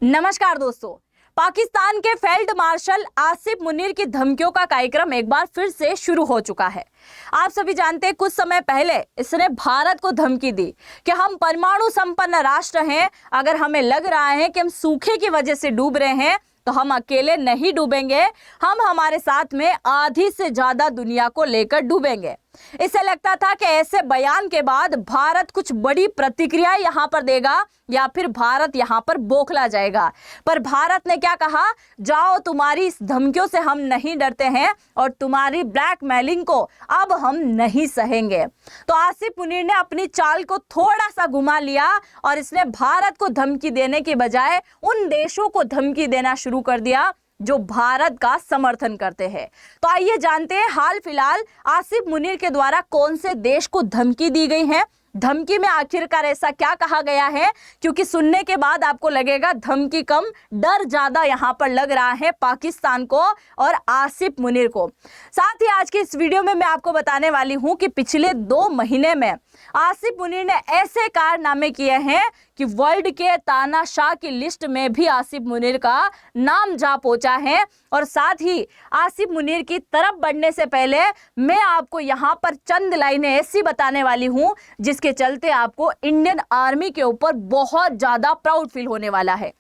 नमस्कार दोस्तों। पाकिस्तान के फील्ड मार्शल आसिफ मुनीर की धमकियों का कार्यक्रम एक बार फिर से शुरू हो चुका है। आप सभी जानते हैं कुछ समय पहले इसने भारत को धमकी दी कि हम परमाणु संपन्न राष्ट्र हैं, अगर हमें लग रहा है कि हम सूखे की वजह से डूब रहे हैं तो हम अकेले नहीं डूबेंगे, हम हमारे साथ में आधी से ज्यादा दुनिया को लेकर डूबेंगे। इसे लगता था कि ऐसे बयान के बाद भारत कुछ बड़ी प्रतिक्रिया यहां पर देगा या फिर भारत यहां पर बौखला जाएगा, पर भारत ने क्या कहा, जाओ तुम्हारी इस धमकियों से हम नहीं डरते हैं और तुम्हारी ब्लैकमेलिंग को अब हम नहीं सहेंगे। तो आसिफ मुनीर ने अपनी चाल को थोड़ा सा घुमा लिया और इसने भारत को धमकी देने के बजाय उन देशों को धमकी देना शुरू कर दिया जो भारत का समर्थन करते हैं। तो आइए जानते हैं हाल फिलहाल आसिफ मुनीर के द्वारा कौन से देश को धमकी दी गई है, धमकी में आखिरकार ऐसा क्या कहा गया है, क्योंकि सुनने के बाद आपको लगेगा धमकी कम डर ज्यादा यहां पर लग रहा है पाकिस्तान को और आसिफ मुनीर को। साथ ही आज की इस वीडियो में मैं आपको बताने वाली हूं कि पिछले 2 महीने में आसिफ मुनीर ने ऐसे कारनामे किए हैं कि वर्ल्ड के तानाशाह की लिस्ट में भी आसिफ मुनीर का नाम जा पहुंचा है। और साथ ही आसिफ मुनीर की तरफ बढ़ने से पहले मैं आपको यहां पर चंद लाइनें ऐसी बताने वाली हूं जिसके चलते आपको इंडियन आर्मी के ऊपर बहुत ज्यादा प्राउड फील होने वाला है।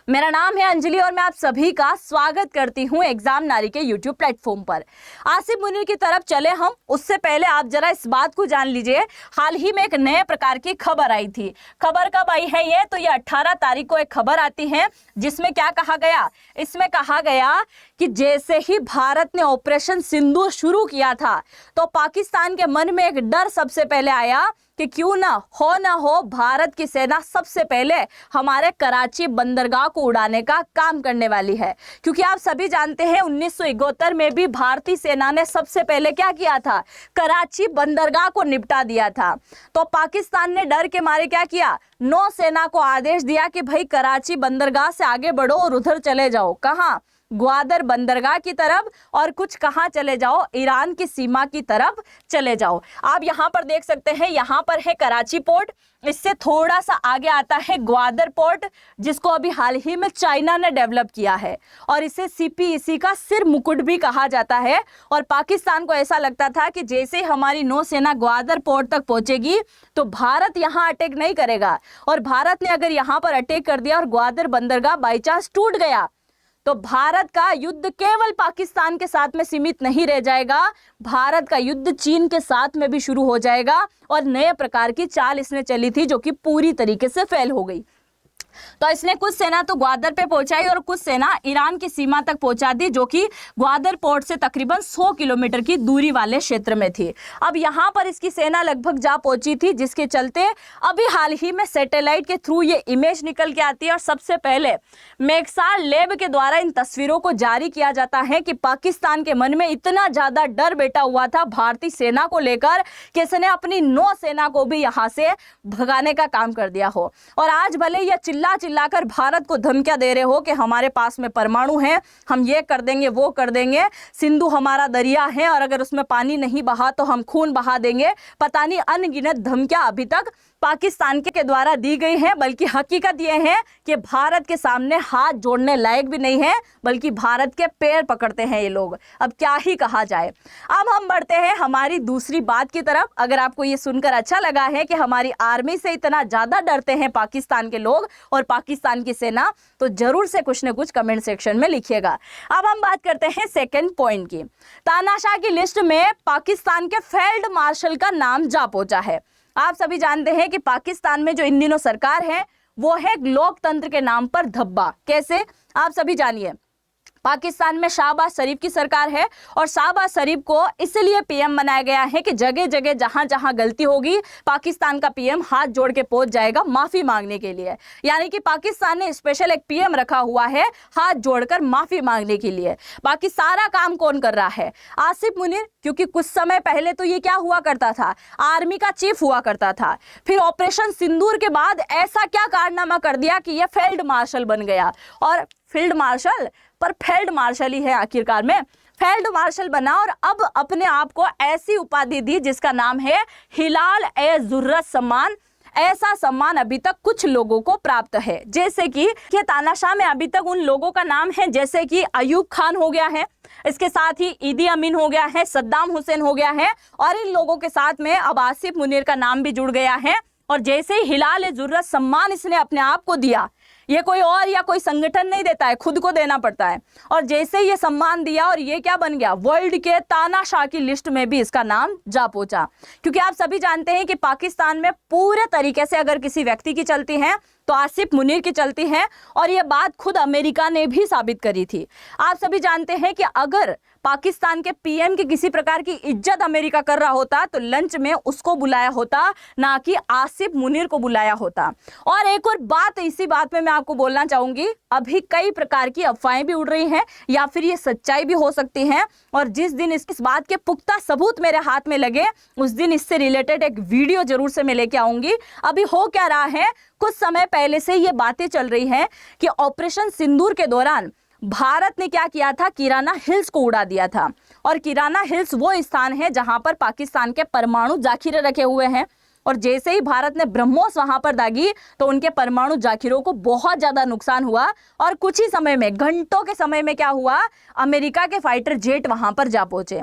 मेरा नाम है अंजलि और मैं आप सभी का स्वागत करती हूं एग्जाम नारी के YouTube प्लेटफॉर्म पर। आसिफ मुनीर की तरफ चले हम, उससे पहले आप जरा इस बात को जान लीजिए, हाल ही में एक नए प्रकार की खबर आई थी। खबर कब आई है ये? तो ये 18 तारीख को एक खबर आती है जिसमें क्या कहा गया, इसमें कहा गया कि जैसे ही भारत ने ऑपरेशन सिंदूर शुरू किया था तो पाकिस्तान के मन में एक डर सबसे पहले आया कि क्यों ना हो भारत की सेना सबसे पहले हमारे कराची बंदरगाह को उड़ाने का काम करने वाली है। क्योंकि आप सभी जानते हैं 1971 में भी भारतीय सेना ने सबसे पहले क्या किया था, कराची बंदरगाह को निपटा दिया था। तो पाकिस्तान ने डर के मारे क्या किया, नौसेना को आदेश दिया कि भाई कराची बंदरगाह से आगे बढ़ो और उधर चले जाओ, कहाँ, ग्वादर बंदरगाह की तरफ, और कुछ कहां चले जाओ, ईरान की सीमा की तरफ चले जाओ। आप यहां पर देख सकते हैं, यहां पर है कराची पोर्ट, इससे थोड़ा सा आगे आता है ग्वादर पोर्ट जिसको अभी हाल ही में चाइना ने डेवलप किया है और इसे CPEC का सिर मुकुट भी कहा जाता है। और पाकिस्तान को ऐसा लगता था कि जैसे हमारी नौसेना ग्वादर पोर्ट तक पहुंचेगी तो भारत यहां अटैक नहीं करेगा, और भारत ने अगर यहां पर अटैक कर दिया और ग्वादर बंदरगाह बाई चांस टूट गया तो भारत का युद्ध केवल पाकिस्तान के साथ में सीमित नहीं रह जाएगा, भारत का युद्ध चीन के साथ में भी शुरू हो जाएगा। और नए प्रकार की चाल इसने चली थी जो कि पूरी तरीके से फेल हो गई। तो इसने कुछ सेना तो ग्वादर पे पहुंचाई और कुछ सेना ईरान की सीमा तक पहुंचा दी जो कि ग्वादर पोर्ट से तकरीबन 100 किलोमीटर की दूरी वाले क्षेत्र में थी। अब यहां पर इसकी सेना लगभग जा पहुंची थी, जिसके चलते अभी हाल ही में सैटेलाइट के थ्रू ये इमेज निकल के आती है और सबसे पहले मैक्सार लैब के द्वारा इन तस्वीरों को जारी किया जाता है कि पाकिस्तान के मन में इतना ज्यादा डर बैठा हुआ था भारतीय सेना को लेकर कि इसने अपनी नौसेना को भी यहां से भगाने का काम कर दिया हो। और आज भले यह चिल्लाकर भारत को धमकियां दे रहे हो कि हमारे पास में परमाणु है, हम ये कर देंगे वो कर देंगे, सिंधु हमारा दरिया है और अगर उसमें पानी नहीं बहा तो हम खून बहा देंगे, पता नहीं अनगिनत धमकियां अभी तक पाकिस्तान के द्वारा दी गई है। बल्कि हकीकत यह है कि भारत के सामने हाथ जोड़ने लायक भी नहीं है, बल्कि भारत के पैर पकड़ते हैं ये लोग। अब क्या ही कहा जाए। अब हम बढ़ते हैं हमारी दूसरी बात की तरफ। अगर आपको ये सुनकर अच्छा लगा है कि हमारी आर्मी से इतना ज्यादा डरते हैं पाकिस्तान के लोग और पाकिस्तान की सेना, तो जरूर से कुछ न कुछ कमेंट सेक्शन में लिखिएगा। अब हम बात करते हैं सेकेंड पॉइंट की। तानाशाह की लिस्ट में पाकिस्तान के फील्ड मार्शल का नाम जा पहुंचा है। आप सभी जानते हैं कि पाकिस्तान में जो इन दिनों सरकार है वो है लोकतंत्र के नाम पर धब्बा। कैसे, आप सभी जानिए। पाकिस्तान में शाहबाज शरीफ की सरकार है और शाहबाज शरीफ को इसलिए PM बनाया गया है कि जगह जगह जहां जहां गलती होगी पाकिस्तान का PM हाथ जोड़ के पहुंच जाएगा माफी मांगने के लिए। यानी कि पाकिस्तान ने स्पेशल एक PM रखा हुआ है हाथ जोड़कर माफी मांगने के लिए। बाकी सारा काम कौन कर रहा है, आसिफ मुनीर। क्योंकि कुछ समय पहले तो ये क्या हुआ करता था, आर्मी का चीफ हुआ करता था, फिर ऑपरेशन सिंदूर के बाद ऐसा क्या कारनामा कर दिया कि यह फील्ड मार्शल बन गया। और फील्ड मार्शल पर फील्ड मार्शल ही है आखिरकार में, फील्ड मार्शल बना और अब अपने आप को ऐसी उपाधि दी जिसका नाम है हिलाल ए जुर्रत सम्मान। ऐसा सम्मान अभी तक कुछ लोगों को प्राप्त है। जैसे कि तानाशाह में अभी तक उन लोगों का नाम है जैसे कि अयूब खान हो गया है, इसके साथ ही ईदी अमीन हो गया है, सद्दाम हुसैन हो गया है, और इन लोगों के साथ में अब आसिफ मुनीर का नाम भी जुड़ गया है। और जैसे ही हिलाल-ए-जुर्रत सम्मान इसने अपने आप को दिया, ये कोई और या कोई संगठन नहीं देता है, खुद को देना पड़ता है, और जैसे ही ये सम्मान दिया और ये क्या बन गया, वर्ल्ड के तानाशाह की लिस्ट में भी इसका नाम जा पहुंचा। क्योंकि आप सभी जानते हैं कि पाकिस्तान में पूरे तरीके से अगर किसी व्यक्ति की चलती है तो आसिफ मुनीर की चलती है, और ये बात खुद अमेरिका ने भी साबित करी थी। आप सभी जानते हैं कि अगर पाकिस्तान के पीएम की किसी प्रकार की इज्जत अमेरिका कर रहा होता तो लंच में उसको बुलाया होता, ना कि आसिफ मुनीर को बुलाया होता। और एक और बात, इसी बात में मैं आपको बोलना चाहूंगी, अभी कई प्रकार की अफवाहें भी उड़ रही हैं या फिर ये सच्चाई भी हो सकती है, और जिस दिन इस बात के पुख्ता सबूत मेरे हाथ में लगे उस दिन इससे रिलेटेड एक वीडियो जरूर से मैं लेके आऊंगी। अभी हो क्या रहा है, कुछ समय पहले से ये बातें चल रही हैं कि ऑपरेशन सिंदूर के दौरान भारत ने क्या किया था, किराना हिल्स को उड़ा दिया था। और किराना हिल्स वो स्थान है जहां पर पाकिस्तान के परमाणु जाखिरे रखे हुए हैं, और जैसे ही भारत ने ब्रह्मोस वहां पर दागी तो उनके परमाणु जाखिरों को बहुत ज्यादा नुकसान हुआ, और कुछ ही समय में, घंटों के समय में क्या हुआ, अमेरिका के फाइटर जेट वहां पर जा पहुंचे।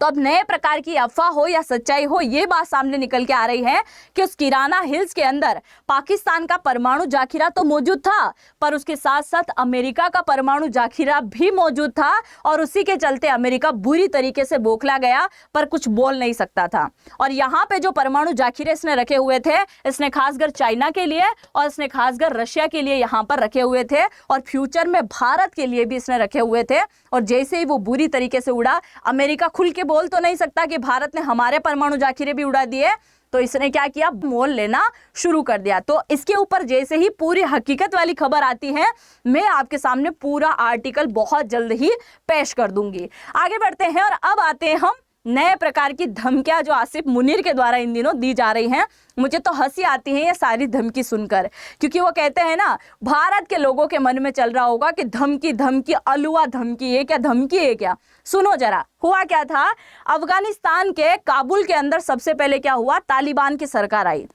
तो अब नए प्रकार की अफवाह हो या सच्चाई हो, ये बात सामने निकल के आ रही है कि उस किराना हिल्स के अंदर पाकिस्तान का परमाणु जाखिरा तो मौजूद था, पर उसके साथ साथ अमेरिका का परमाणु जाखिरा भी मौजूद था, और उसी के चलते अमेरिका बुरी तरीके से बौखला गया, पर कुछ बोल नहीं सकता था। और यहाँ पे जो परमाणु जाखिरे इसने रखे हुए थे, इसने खासकर चाइना के लिए और इसने खासकर रशिया के लिए यहाँ पर रखे हुए थे, और फ्यूचर में भारत के लिए भी इसने रखे हुए थे। और जैसे ही वो बुरी तरीके से उड़ा, अमेरिका खुल के बोल तो नहीं सकता कि भारत ने हमारे परमाणु जाखिरे भी उड़ा दिए, तो इसने क्या किया, मोल लेना शुरू कर दिया। तो इसके ऊपर जैसे ही पूरी हकीकत वाली खबर आती है, मैं आपके सामने पूरा आर्टिकल बहुत जल्द ही पेश कर दूंगी। आगे बढ़ते हैं, और अब आते हैं हम नए प्रकार की धमकियां जो आसिफ मुनीर के द्वारा इन दिनों दी जा रही हैं। मुझे तो हंसी आती है ये सारी धमकी सुनकर, क्योंकि वो कहते हैं ना, भारत के लोगों के मन में चल रहा होगा कि धमकी धमकी, अलुआ धमकी, ये क्या धमकी है क्या। सुनो जरा, हुआ क्या था, अफगानिस्तान के काबुल के अंदर सबसे पहले क्या हुआ, तालिबान की सरकार आई।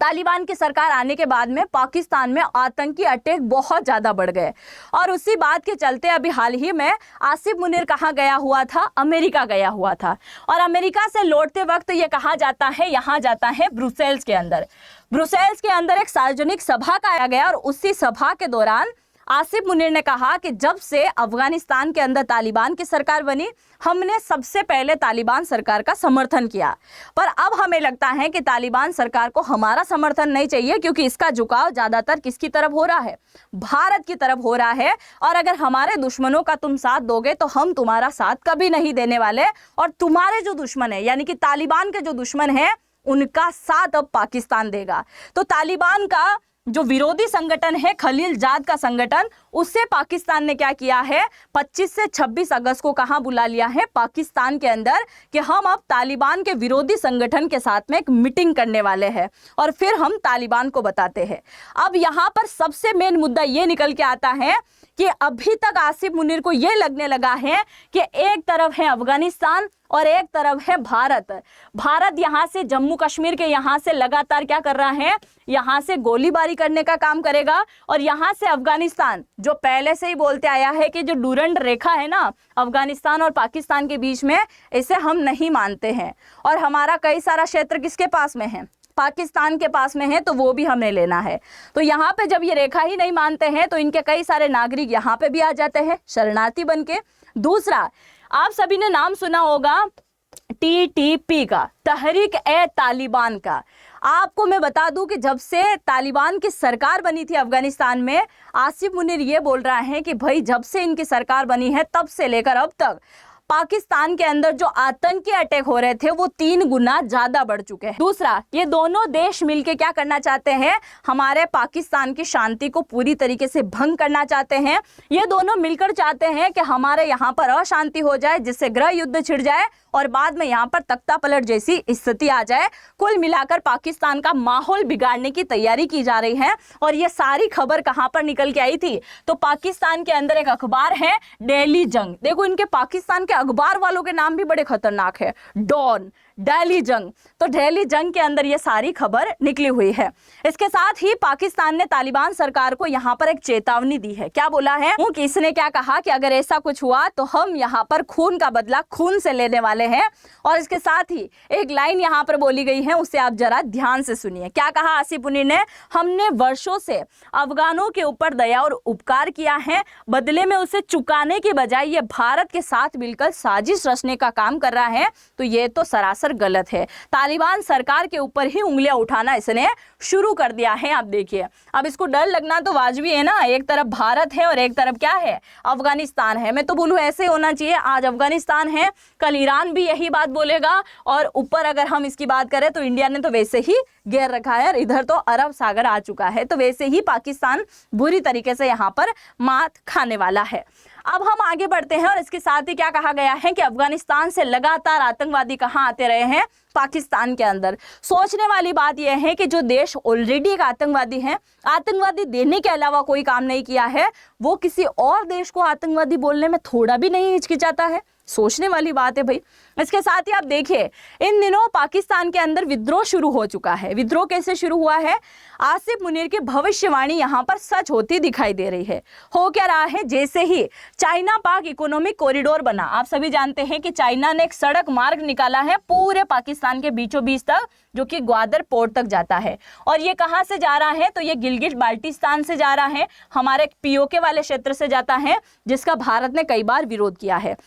तालिबान की सरकार आने के बाद में पाकिस्तान में आतंकी अटैक बहुत ज़्यादा बढ़ गए, और उसी बात के चलते अभी हाल ही में आसिफ मुनीर कहाँ गया हुआ था, अमेरिका गया हुआ था। और अमेरिका से लौटते वक्त ये कहाँ जाता है, यहाँ जाता है ब्रुसेल्स के अंदर। ब्रुसेल्स के अंदर एक सार्वजनिक सभा का आया गया, और उसी सभा के दौरान आसिफ मुनीर ने कहा कि जब से अफगानिस्तान के अंदर तालिबान की सरकार बनी, हमने सबसे पहले तालिबान सरकार का समर्थन किया, पर अब हमें लगता है कि तालिबान सरकार को हमारा समर्थन नहीं चाहिए, क्योंकि इसका झुकाव ज्यादातर किसकी तरफ हो रहा है, भारत की तरफ हो रहा है। और अगर हमारे दुश्मनों का तुम साथ दोगे तो हम तुम्हारा साथ कभी नहीं देने वाले, और तुम्हारे जो दुश्मन है, यानी कि तालिबान के जो दुश्मन है, उनका साथ अब पाकिस्तान देगा। तो तालिबान का जो विरोधी संगठन है, खलील जाद का संगठन, उससे पाकिस्तान ने क्या किया है, 25 से 26 अगस्त को कहां बुला लिया है, पाकिस्तान के अंदर, कि हम अब तालिबान के विरोधी संगठन के साथ में एक मीटिंग करने वाले हैं, और फिर हम तालिबान को बताते हैं। अब यहां पर सबसे मेन मुद्दा ये निकल के आता है कि अभी तक आसिफ मुनीर को ये लगने लगा है कि एक तरफ है अफगानिस्तान और एक तरफ है भारत। भारत यहाँ से जम्मू कश्मीर के यहाँ से लगातार क्या कर रहा है, यहाँ से गोलीबारी करने का काम करेगा, और यहाँ से अफगानिस्तान जो पहले से ही बोलते आया है कि जो डूरंड रेखा है ना अफगानिस्तान और पाकिस्तान के बीच में, इसे हम नहीं मानते हैं, और हमारा कई सारा क्षेत्र किसके पास में है, पाकिस्तान के पास में है, तो वो भी हमें लेना है। तो यहाँ पे जब ये रेखा ही नहीं मानते हैं तो इनके कई सारे नागरिक यहाँ पे भी आ जाते हैं शरणार्थी बन के। दूसरा, आप सभी ने नाम सुना होगा TTP का, तहरीक ए तालिबान का। आपको मैं बता दूं कि जब से तालिबान की सरकार बनी थी अफगानिस्तान में, आसिफ मुनीर ये बोल रहा है कि भाई जब से इनकी सरकार बनी है तब से लेकर अब तक पाकिस्तान के अंदर जो आतंकी अटैक हो रहे थे वो 3 गुना ज्यादा बढ़ चुके हैं। दूसरा, ये दोनों देश मिलके क्या करना चाहते हैं, हमारे पाकिस्तान की शांति को पूरी तरीके से भंग करना चाहते हैं। ये दोनों मिलकर चाहते हैं कि हमारे यहाँ पर अशांति हो जाए, जिससे गृह युद्ध छिड़ जाए और बाद में यहाँ पर तख्ता पलट जैसी स्थिति आ जाए। कुल मिलाकर पाकिस्तान का माहौल बिगाड़ने की तैयारी की जा रही है। और ये सारी खबर कहाँ पर निकल के आई थी, तो पाकिस्तान के अंदर एक अखबार है डेली जंग। देखो इनके पाकिस्तान के अखबार वालों के नाम भी बड़े खतरनाक है, डॉन, दिल्ली जंग। तो दिल्ली जंग के अंदर ये सारी खबर निकली हुई है। इसके साथ ही पाकिस्तान ने तालिबान सरकार को यहाँ पर एक चेतावनी दी है। क्या बोला है कि इसने क्या कहा कि अगर ऐसा कुछ हुआ तो हम यहाँ पर खून का बदला खून से लेने वाले हैं। और इसके साथ ही एक लाइन यहाँ पर बोली गई है, उसे आप जरा ध्यान से सुनिए। क्या कहा आसिफ मुनीर ने? हमने वर्षों से अफगानों के ऊपर दया और उपकार किया है, बदले में उसे चुकाने की बजाय ये भारत के साथ मिलकर साजिश रचने का काम कर रहा है। तो ये तो सरासर गलत है। तालिबान सरकार के ऊपर ही उंगलियां उठाना इसने शुरू कर दिया है। आप देखिए, अब इसको डर लगना तो वाजिबी है ना। एक तरफ भारत है और एक तरफ क्या है? अफगानिस्तान है। मैं तो बोलूँ ऐसे होना चाहिए, आज अफगानिस्तान है, कल ईरान भी यही बात बोलेगा, और ऊपर अगर हम इसकी बात करें तो इंडिया ने तो वैसे ही घेर रखा है और इधर तो अरब सागर आ चुका है। तो वैसे ही पाकिस्तान बुरी तरीके से यहाँ पर मात खाने वाला है। अब हम आगे बढ़ते हैं और इसके साथ ही क्या कहा गया है कि अफगानिस्तान से लगातार आतंकवादी कहाँ आते रहे हैं? पाकिस्तान के अंदर। सोचने वाली बात यह है कि जो देश ऑलरेडी एक आतंकवादी है, आतंकवादी देने के अलावा कोई काम नहीं किया है, वो किसी और देश को आतंकवादी बोलने में थोड़ा भी नहीं हिचकिचाता है। सोचने वाली बात है भाई। इसके साथ ही आप देखिए, इन दिनों पाकिस्तान के अंदर विद्रोह शुरू हो चुका है। विद्रोह कैसे शुरू हुआ है? आसिफ मुनीर की भविष्यवाणी यहाँ पर सच होती दिखाई दे रही है। हो क्या रहा है? जैसे ही चाइना पाक इकोनॉमिक कॉरिडोर बना, आप सभी जानते हैं कि चाइना ने एक सड़क मार्ग निकाला है पूरे पाकिस्तान के बीचों बीच तक, जो कि ग्वादर पोर्ट तक जाता है। और ये कहाँ से जा रहा है? तो ये गिलगिट बाल्टिस्तान से जा रहा है, हमारे पीओके वाले क्षेत्र से जाता है, जिसका भारत ने कई बार विरोध किया है।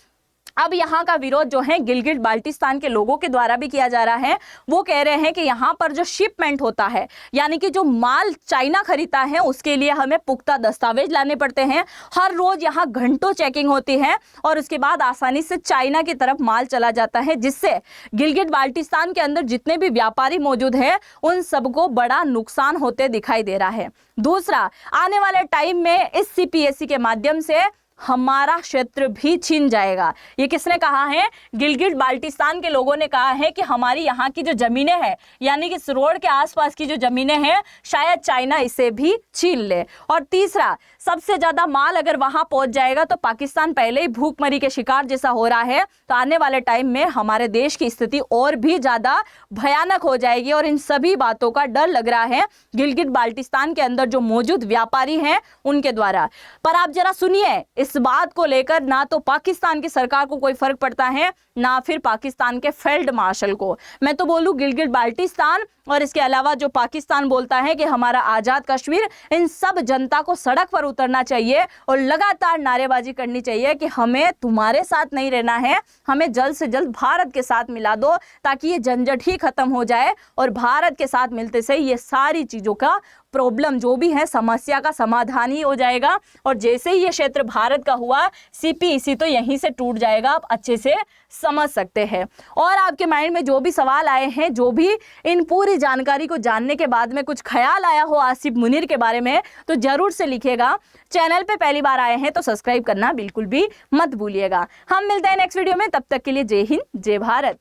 अब यहाँ का विरोध जो है गिलगिट बाल्टिस्तान के लोगों के द्वारा भी किया जा रहा है। वो कह रहे हैं कि यहाँ पर जो शिपमेंट होता है, यानी कि जो माल चाइना खरीदता है, उसके लिए हमें पुख्ता दस्तावेज लाने पड़ते हैं। हर रोज यहाँ घंटों चेकिंग होती है और उसके बाद आसानी से चाइना की तरफ माल चला जाता है, जिससे गिलगिट बाल्टिस्तान के अंदर जितने भी व्यापारी मौजूद हैं उन सबको बड़ा नुकसान होते दिखाई दे रहा है। दूसरा, आने वाले टाइम में इस CPSC के माध्यम से हमारा क्षेत्र भी छीन जाएगा। ये किसने कहा है? गिलगिट बाल्टिस्तान के लोगों ने कहा है कि हमारी यहाँ की जो जमीनें हैं, यानी कि इस रोड के आसपास की जो जमीनें हैं, शायद चाइना इसे भी छीन ले। और तीसरा, सबसे ज्यादा माल अगर वहां पहुंच जाएगा तो पाकिस्तान पहले ही भूखमरी के शिकार जैसा हो रहा है, तो आने वाले टाइम में हमारे देश की स्थिति और भी ज्यादा भयानक हो जाएगी। और इन सभी बातों का डर लग रहा है गिलगिट बाल्टिस्तान के अंदर जो मौजूद व्यापारी हैं उनके द्वारा। पर आप जरा सुनिए, इस बात को लेकर ना तो पाकिस्तान की सरकार को कोई फर्क पड़ता है, ना फिर पाकिस्तान के फील्ड मार्शल को। मैं तो बोलूं गिलगिट बाल्टिस्तान और इसके अलावा जो पाकिस्तान बोलता है कि हमारा आजाद कश्मीर, इन सब जनता को सड़क पर उतरना चाहिए और लगातार नारेबाजी करनी चाहिए कि हमें तुम्हारे साथ नहीं रहना है, हमें जल्द से जल्द भारत के साथ मिला दो, ताकि ये झंझट ही खत्म हो जाए और भारत के साथ मिलते से ये सारी चीजों का प्रॉब्लम जो भी है, समस्या का समाधान ही हो जाएगा। और जैसे ही ये क्षेत्र भारत का हुआ, CPEC तो यहीं से टूट जाएगा। आप अच्छे से समझ सकते हैं। और आपके माइंड में जो भी सवाल आए हैं, जो भी इन पूरी जानकारी को जानने के बाद में कुछ ख्याल आया हो आसिफ मुनीर के बारे में, तो जरूर से लिखिएगा। चैनल पे पहली बार आए हैं तो सब्सक्राइब करना बिल्कुल भी मत भूलिएगा। हम मिलते हैं नेक्स्ट वीडियो में, तब तक के लिए जय हिंद, जय भारत।